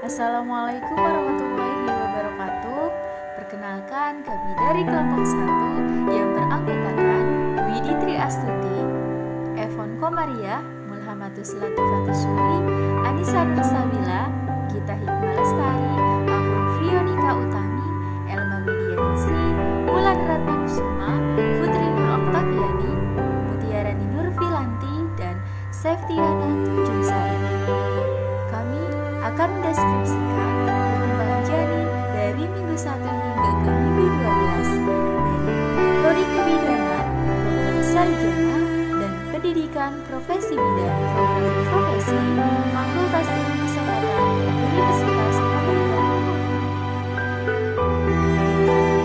Assalamualaikum warahmatullahi wabarakatuh. Perkenalkan, kami dari kelompok 1 yang beranggotakan Widi Tri Astuti, Evon Komaria, Mulhamatus Latifatus Suri, Anissa Nursabila, Gita Hikmah Lestari, Ahun Frionika Utami, Elma Widianingsi, Wulan Ratna Kusuma, Putri Nur Oktaviani, Mutiarani Nur Filanti, dan Septiana Tunjungsari. Kami akan mendeskripsikan perkembangan janin dari minggu 1 hingga ke minggu 12 dari prodi kebidanan, program sarjana, dan pendidikan profesi bidan, program profesi, Fakultas Ilmu Kesehatan, Universitas Muhammadiyah.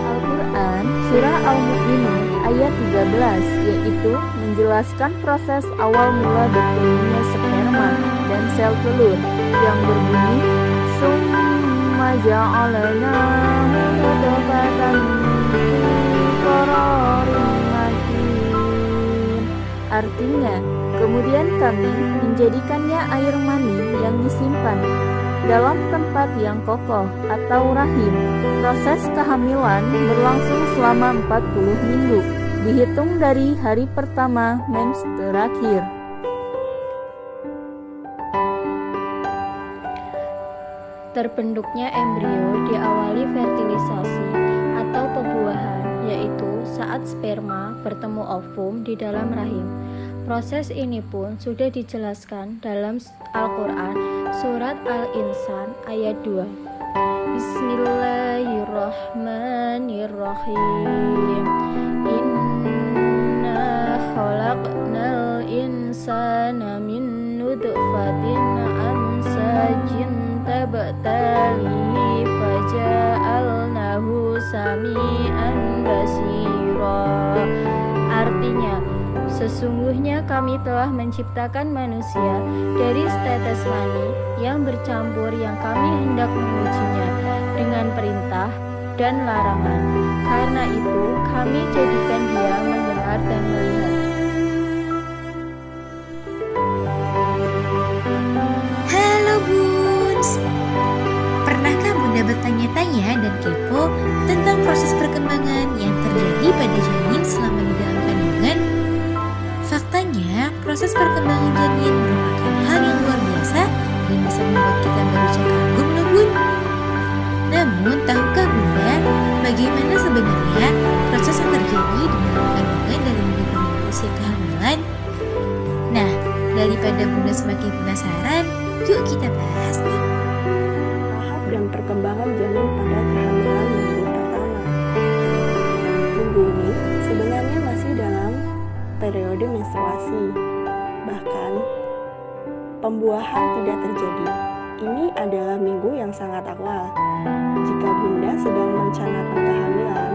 Al-Quran Surah Al-Mu'minun ayat 13 yaitu menjelaskan proses awal mula bertemunya sperma dan sel telur yang berbunyi summa ja'alnahu nutfatan fi qararin makin. Artinya, kemudian kami menjadikannya air mani yang disimpan dalam tempat yang kokoh atau rahim. Proses kehamilan berlangsung selama 40 minggu, dihitung dari hari pertama mens terakhir. Terbentuknya embrio diawali fertilisasi atau pembuahan, yaitu saat sperma bertemu ovum di dalam rahim. Proses ini pun sudah dijelaskan dalam Al-Quran Surat Al-Insan ayat 2. Bismillahirrahmanirrahim. Inna khalaqnal insana min nutfatin amsajin tabtali faja'alnahu sami'an basira. Artinya, sesungguhnya kami telah menciptakan manusia dari setetes mani yang bercampur yang kami hendak mengujinya dengan perintah dan larangan. Karena itu kami jadikan dia mendengar dan melihat. Halo Buns, pernahkah Bunda bertanya-tanya dan kepo tentang proses perkembangan yang terjadi pada janin selama di dalam kandungan? Faktanya, proses perkembangan janin merupakan hal yang luar biasa dan bisa membuat kita berucap kagum loh Bun. Namun, tahukah Bunda bagaimana sebenarnya proses yang terjadi di dalam kandungan dari minggu ke minggu usia kehamilan? Nah, daripada Bunda semakin penasaran, yuk kita bahas nih. Tahap dan perkembangan janin pada kehamilan minggu pertama. Minggu ini sebenarnya masih dalam periode menstruasi, bahkan pembuahan tidak terjadi. Ini adalah minggu yang sangat awal. Jika Bunda sedang merencanakan kehamilan,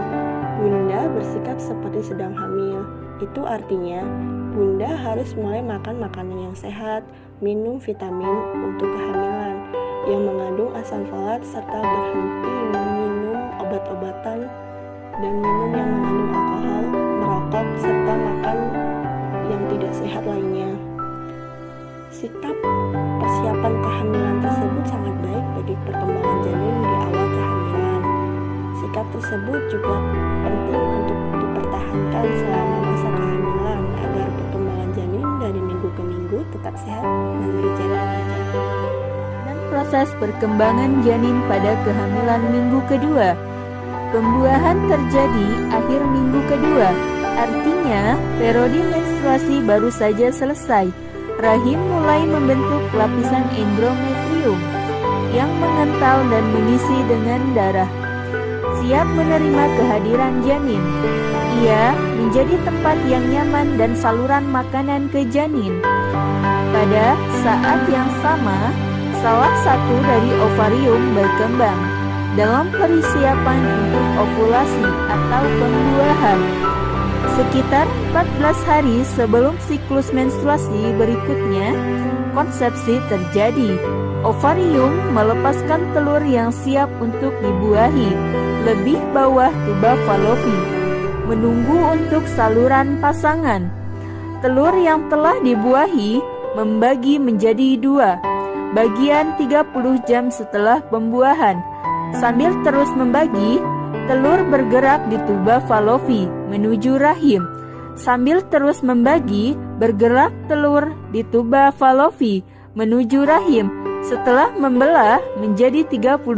Bunda bersikap seperti sedang hamil. Itu artinya Bunda harus mulai makan makanan yang sehat, minum vitamin untuk kehamilan yang mengandung asam folat, serta berhenti minum obat-obatan dan minum yang mengandung alkohol, merokok, serta makan yang tidak sehat lainnya. Sikap persiapan kehamilan tersebut sangat baik bagi perkembangan janin di awal kehamilan. Sikap tersebut juga penting untuk dipertahankan selama masa kehamilan agar perkembangan janin dari minggu ke minggu tetap sehat dan berjalan lancar. Dan proses perkembangan janin pada kehamilan minggu kedua. Pembuahan terjadi akhir minggu kedua, artinya periode menstruasi baru saja selesai. Rahim mulai membentuk lapisan endometrium yang mengental dan mengisi dengan darah. Siap menerima kehadiran janin. Ia menjadi tempat yang nyaman dan saluran makanan ke janin. Pada saat yang sama, salah satu dari ovarium berkembang dalam persiapan untuk ovulasi atau pembuahan. Sekitar 14 hari sebelum siklus menstruasi berikutnya, konsepsi terjadi. Ovarium melepaskan telur yang siap untuk dibuahi, lebih bawah tuba Fallopi, menunggu untuk saluran pasangan. Telur yang telah dibuahi membagi menjadi dua, bagian 30 jam setelah pembuahan. Sambil terus membagi, telur bergerak di tuba Fallopi menuju rahim. Sambil terus membagi, bergerak telur di tuba Fallopi menuju rahim. Setelah membelah menjadi 32,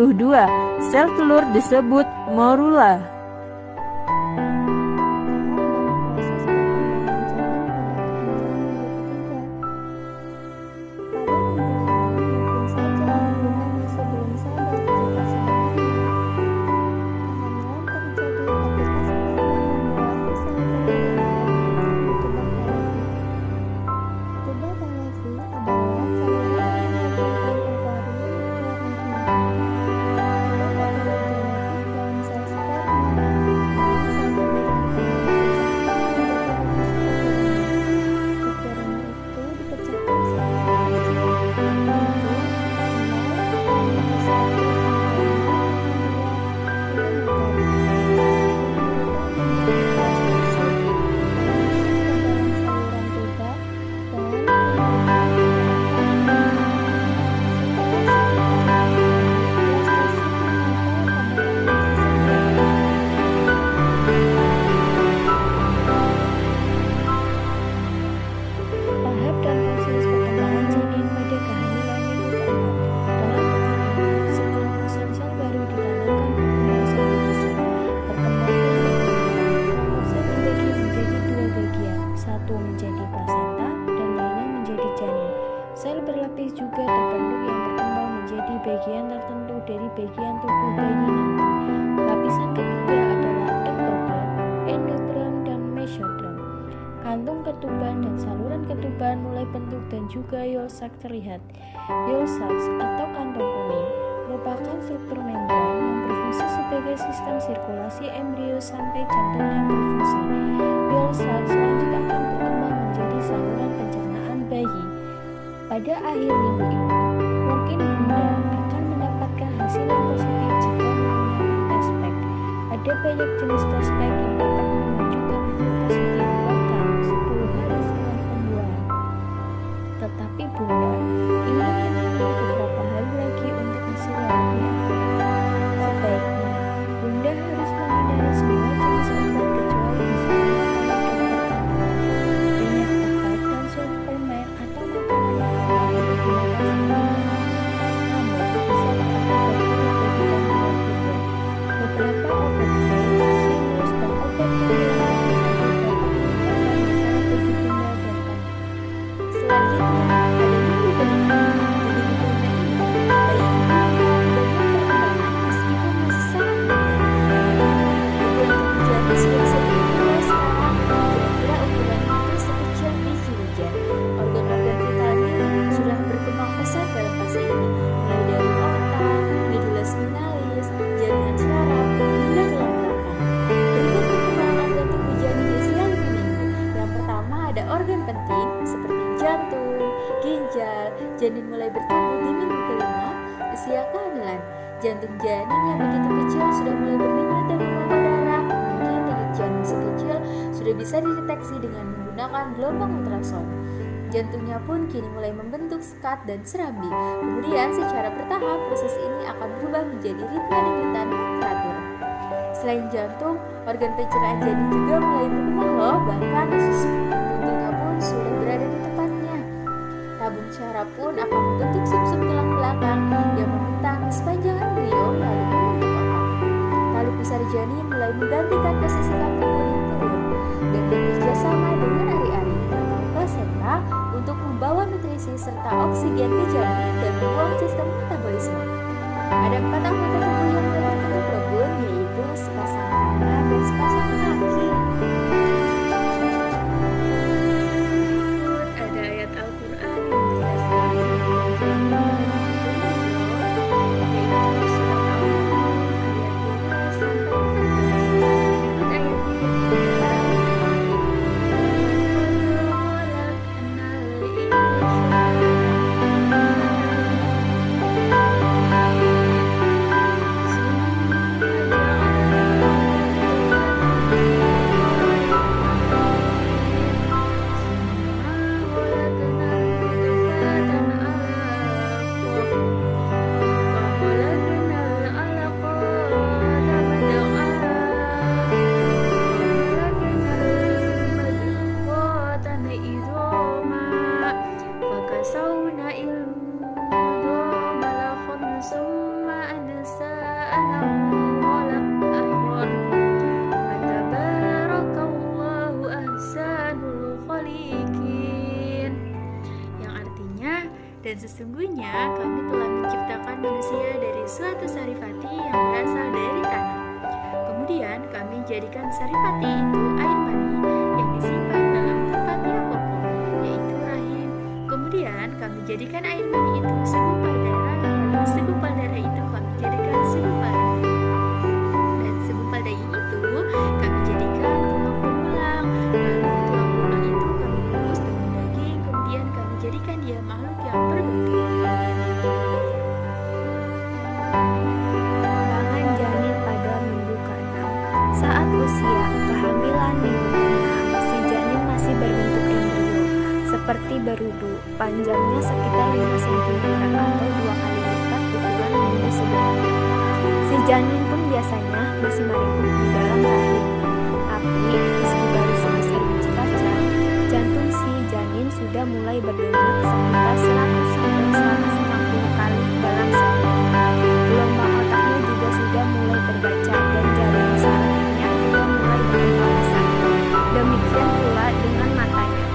sel telur disebut morula. bagian tertentu dari bagian tubuh bayi nanti. Lapisan ketiga adalah ektodern, endodern, dan mesodern. Kantung ketuban dan saluran ketuban mulai bentuk dan juga Yolk terlihat. Yolk atau kantung kuning merupakan struktur membran yang berfungsi sebagai sistem sirkulasi embrio sampai jantungnya berfungsi. Yolk selanjutnya akan berkembang menjadi saluran pencernaan bayi. Pada akhir minggu ini, mungkin Bunda akan mendapatkan hasil yang positif jika menggunakan tespek. Ada banyak jenis tespek yang dapat menunjukkan hasil positif bahkan 10 hari setelah pembuahan. Tetapi Bunda ingin menunggu beberapa hari lagi untuk hasil labnya. Sebaiknya Bunda harus menghindari semua jenis obat kecuali misalnya banyak obat dan suplemen atau makanan yang digunakan sendiri. Namun bisa berakibat buruk bagi kandungan Bunda. Beberapa obat sinus dan obat penghilang dapat menyebabkan masalah bagi Bunda dan kandungan. Selanjutnya, pada minggu kelima, di minggu kelima ini, bayi ibu mengalami banyak perkembangan meskipun masih sangat muda. Ukuran tubuh jari sudah bisa diukur sekarang, kira-kira ukurannya itu sekecil biji hujan. Organ-organ vitalnya sudah berkembang pesat dalam fase ini, mulai dari otak, medula spinalis, jaringan syaraf, hingga tulang belakang. Berikut perkembangan organ tubuh janin di usia 5 minggu. Yang pertama ada organ penting seperti jantung, ginjal. Janin mulai bertumbuh di minggu kelima, usia kehamilan. Jantung janin yang begitu kecil sudah mulai berminat dan memompa darah. Mungkin denyut janin sekecil sudah bisa dideteksi dengan menggunakan gelombang ultrasound. Jantungnya pun kini mulai membentuk sekat dan serambi. Kemudian secara bertahap proses ini akan berubah menjadi ritme denyutan yang teratur. Selain jantung, organ pencernaan janin juga mulai berkembang loh, bahkan usus buntutnya pun sudah berada di tempatnya. Tabung syaraf pun akan membentuk sumsum tulang belakang yang membentang di sepanjang embrio lalu membentuk otak. Tali pusar janin mulai menggantikan posisi kantung kuning telur dan bekerja sama dengan ari-ari atau plasenta untuk membawa nutrisi serta oksigen ke janin dan membuang sistem metabolisme. Ada 4 anggota tubuh yang mulai berkembang rebun, yaitu sepasang tangan dan sepasang kaki. Berikut ada ayat Al-Quran yang menjelaskan tentang janin yaitu surat Al-Mulk ayat 12 sampai 14. Berikut ayatnya yang Dan sesungguhnya kami telah menciptakan manusia dari suatu saripati yang berasal dari tanah. Kemudian kami jadikan saripati itu air mani yang disimpan dalam tempat yang kokoh, yaitu rahim. Kemudian kami jadikan air mani itu segumpal darah, lalu segumpal darah itu kami jadikan segumpal daging. Dan segumpal daging itu kami jadikan tulang belulang, lalu tulang belulang itu kami bungkus dengan daging, kemudian kami jadikan dia makhluk yang berbentuk. Perkembangan janin pada minggu ke-6. Saat usia kehamilan minggu ke-6, si janin masih berbentuk embrio, seperti berudu, panjangnya sekitar 5 cm atau 2 kali lipat ukuran minggu sebelumnya. Si janin pun biasanya masih meringkuk di dalam rahim. Tapi, meski baru sebesar biji kacang, jantung si janin sudah mulai berdenyut sekitar 100 sampai 150 kali dalam sehari. Gelombang otaknya juga sudah mulai terbaca dan jarum sarafnya juga mulai berkembang besar. Demikian pula dengan matanya.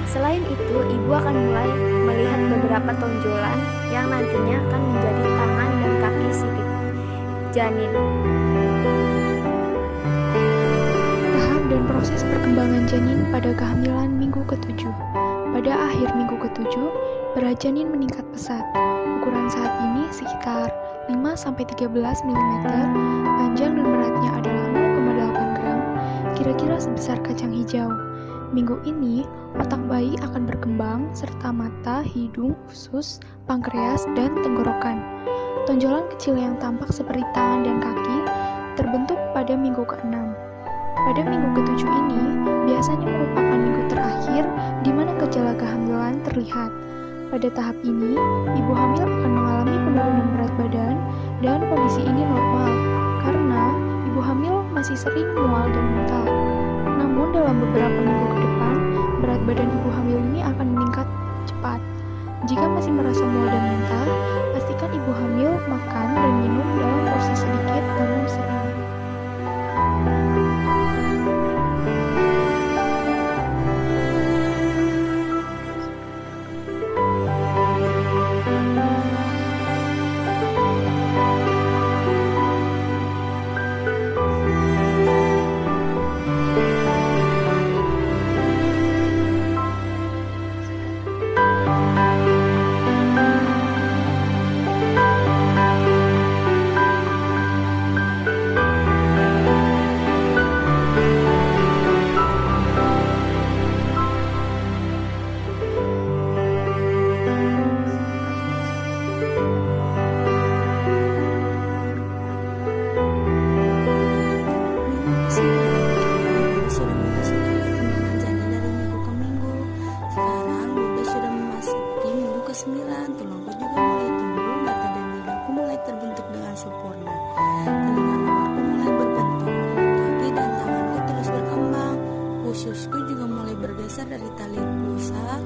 Selain itu, ibu akan mulai melihat beberapa tonjolan yang nantinya akan menjadi tangan dan kaki si janin. Tahap dan proses perkembangan janin pada kehamilan minggu ke-7. Pada akhir minggu ke-7, berat janin meningkat pesat. Ukuran saat ini sekitar 5-13 mm, panjang dan beratnya adalah 0,8 gram, kira-kira sebesar kacang hijau. Minggu ini, otak bayi akan berkembang serta mata, hidung, usus, pankreas, dan tenggorokan. Tonjolan kecil yang tampak seperti tangan dan kaki terbentuk pada minggu ke-6. Pada minggu ke-7 ini, biasanya merupakan minggu terakhir di mana gejala kehamilan terlihat. Pada tahap ini, ibu hamil akan mengalami penurunan berat badan dan kondisi ini normal karena ibu hamil masih sering mual dan muntah. Namun dalam beberapa minggu ke depan, berat badan ibu hamil ini akan meningkat cepat. Jika masih merasa mual dan muntah, pastikan ibu hamil makan dan minum dalam porsi sedikit namun sering. Ususku juga mulai bergeser dari tali pusat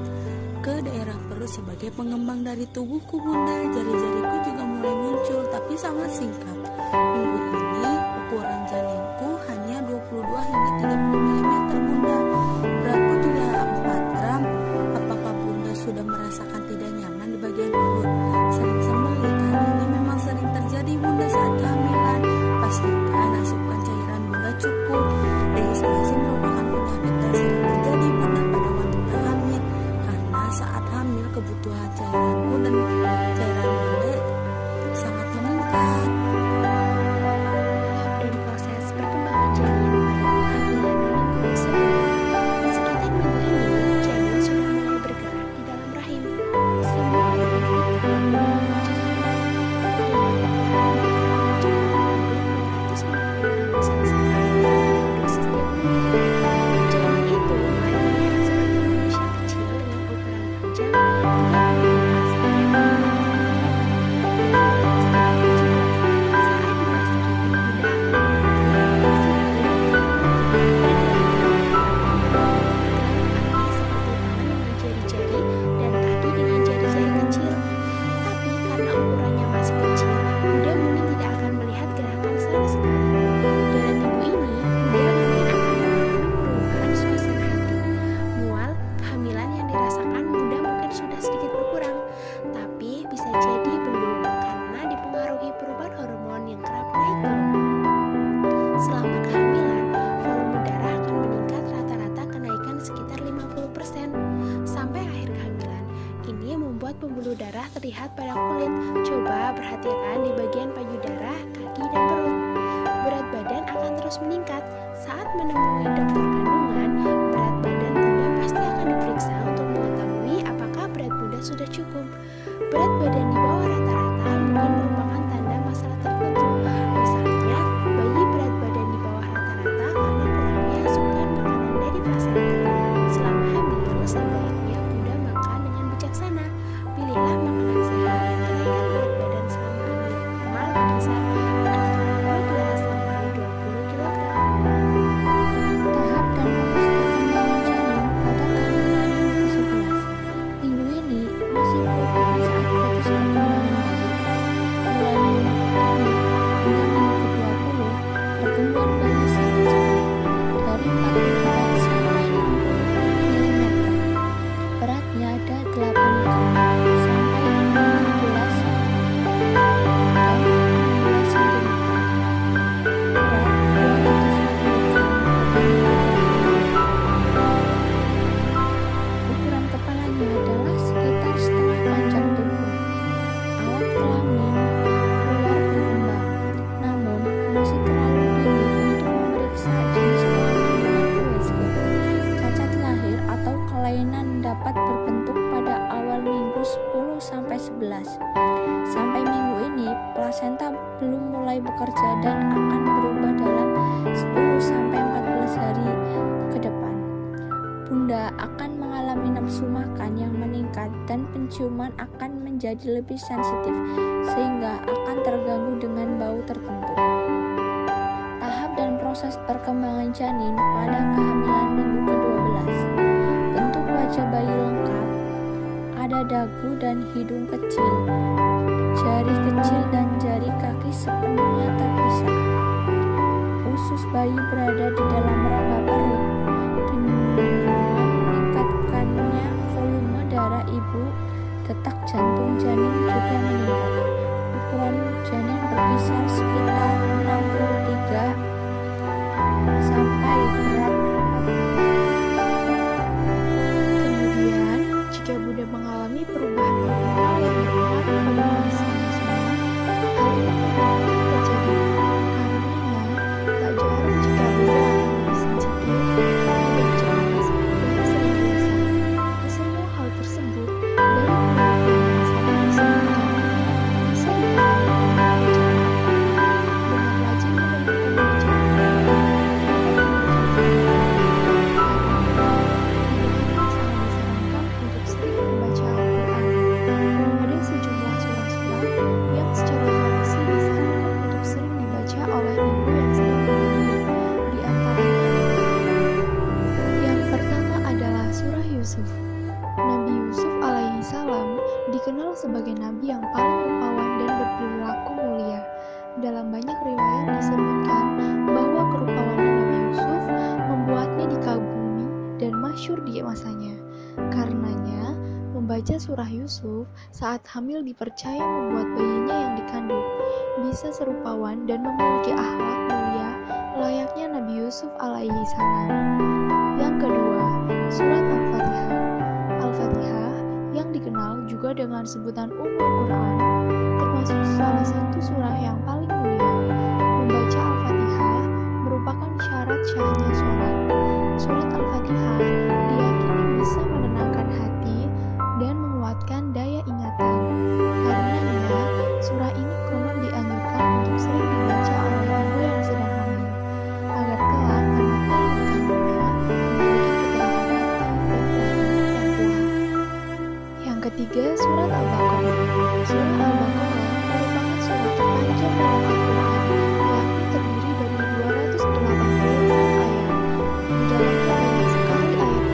ke daerah perut sebagai pengembang dari tubuhku bunda. Jari-jariku juga mulai muncul tapi sangat singkat. Minggu ini ukuran janinku hanya 22 hingga 30 mm bunda. Beratku juga 4 gram. Apakah bunda sudah merasakan tidak nyaman di bagian perut? Sering sembelit. Hal ini memang sering terjadi bunda saat kehamilan. Pastikan asupan cairan bunda cukup. Dehidrasi merupakan penyakit yang sering terjadi bunda pada wanita hamil karena saat hamil kebutuhan cairanku dan cairan bunda sangat meningkat. Dan proses perkembangan janin pada kehamilan minggu sebelumnya. Sekitar minggu ini, janin sudah mulai bergerak di dalam rahim. Semua organ vital mulai berjalan dosis tiap menit. Janin itu mulai terlihat seperti manusia kecil dengan ukuran panjang 35 sampai 40 jadi belum, karena dipengaruhi perubahan hormon yang kerap naik turun. Selama kehamilan, volume darah akan meningkat rata-rata kenaikan sekitar 50% sampai akhir kehamilan. Ini membuat pembuluh darah terlihat pada kulit. Coba perhatikan di bagian payudara, kaki, dan perut. Berat badan akan terus meningkat. Saat menemui dokter kandungan, berat badan Bunda pasti akan diperiksa untuk mengetahui apakah berat Bunda sudah cukup. Berat badan di bawah rata-rata bukan merupakan tanda masalah tertentu. Misalnya, bayi berat badan di bawah rata-rata karena kurangnya asupan makanan dari plasenta. Selama hamil, sebaiknya Bunda makan dengan bijaksana. Pilihlah makanan sehat yang kenaikan berat badan selama hamil normal berkisar antara 12 sampai 20 kg. Tahap dan proses perkembangan janin pada kehamilan minggu ke-11. Minggu ini masih merupakan saat kritis perkembangan bayi. Mulai minggu pertama hingga minggu ke-20, pertumbuhan bayi sangat cepat, dari 44 sampai 60 mm. Beratnya ada 8 gram sampai 16 dan 16 cm. Berat 250 gram pada minggu ke-20. Ukuran kepalanya adalah sekitar setengah panjang tubuh. Alat kelamin keluar berkembang, namun masih terlalu dini untuk memeriksa jenis kelamin dengan USG. Cacat lahir atau kelainan dapat berbentuk pada awal minggu 10 sampai 11. Sampai minggu ini, plasenta belum mulai bekerja dan akan berubah dalam 10 sampai 14 hari ke depan. Bunda akan mengalami nafsu makan yang meningkat dan penciuman akan menjadi lebih sensitif sehingga akan terganggu dengan bau tertentu. Tahap dan proses perkembangan janin pada kehamilan minggu ke-12. Bentuk wajah bayi lengkap, ada dagu dan hidung kecil, jari kecil dan jari kaki sepenuhnya terpisah. Usus bayi berada di dalam rongga perut. Dengan meningkatkannya volume darah ibu, detak jantung janin juga meningkat. Ukuran janin berkisar sekitar 63 sampai berat 40. Kemudian, jika Bunda mengalami perubahan hormonal yang berpengaruh pada masa semua, hal ini mungkin terjadi. Karenanya, tak jarang jika Bunda akan lebih sensitif, mudah cemas, dan sering gelisah. Kesemua hal tersebut dari penyebab yang sangat disebutkan bisa ditangani dengan cara dengan rajin mendengarkan dikenal sebagai nabi yang paling rupawan dan berperilaku mulia. Dalam banyak riwayat disebutkan bahwa kerupawanan Nabi Yusuf membuatnya dikagumi dan masyhur di masanya. Karenanya, membaca surah Yusuf saat hamil dipercaya membuat bayinya yang dikandung bisa serupawan dan memiliki akhlak mulia layaknya Nabi Yusuf alaihi salam. Yang kedua, surat Al-Fatihah. Al-Fatihah yang dikenal juga dengan sebutan Ummul Quran, termasuk salah satu surah yang paling mulia. Membaca Al-Fatihah merupakan syarat syahnya sholat. Surat Al-Fatihah diyakini bisa menenangkan hati dan menguatkan daya ingatan. Karenanya, surah ini konon dianjurkan untuk sering dibaca oleh ibu yang sedang hamil, agar kelak anaknya yang dikandungnya memiliki ketenangan hati dan iman yang kuat. Yang ketiga, surat Al-Baqarah. Surat Al-Baqarah merupakan surat terpanjang dalam Al-Quran, yakni terdiri dari 280 ayat. Di dalamnya banyak sekali ayat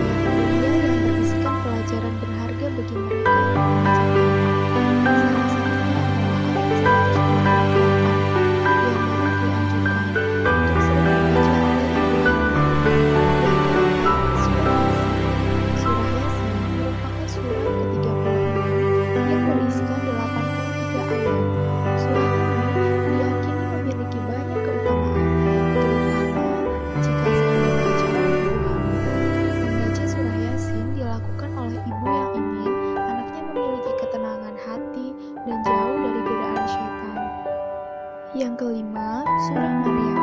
kelima, Surah Maryam.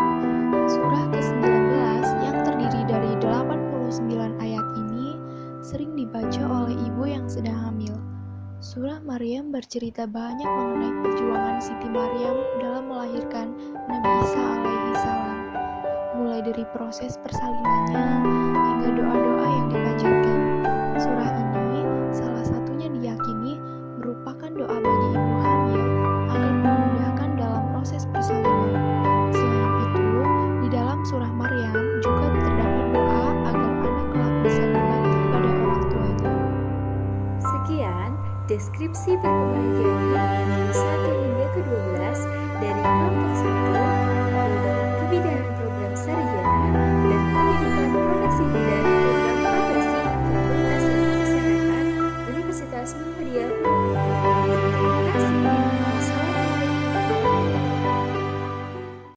Surah ke-19 yang terdiri dari 89 ayat ini sering dibaca oleh ibu yang sedang hamil. Surah Maryam bercerita banyak mengenai perjuangan Siti Maryam dalam melahirkan Nabi Isa alaihi salam, mulai dari proses persalinannya hingga doa-doa yang dipanjatkan. Surah ini salah satunya diyakini merupakan doa bagi ibu hamil agar dimudahkan dalam proses persalinan. Selain itu, di dalam surah Maryam juga terdapat doa agar anak kelak bisa berbakti kepada orang tuanya. Sekian deskripsi perkembangan janin dari 1 hingga ke 12 dari kelompok 1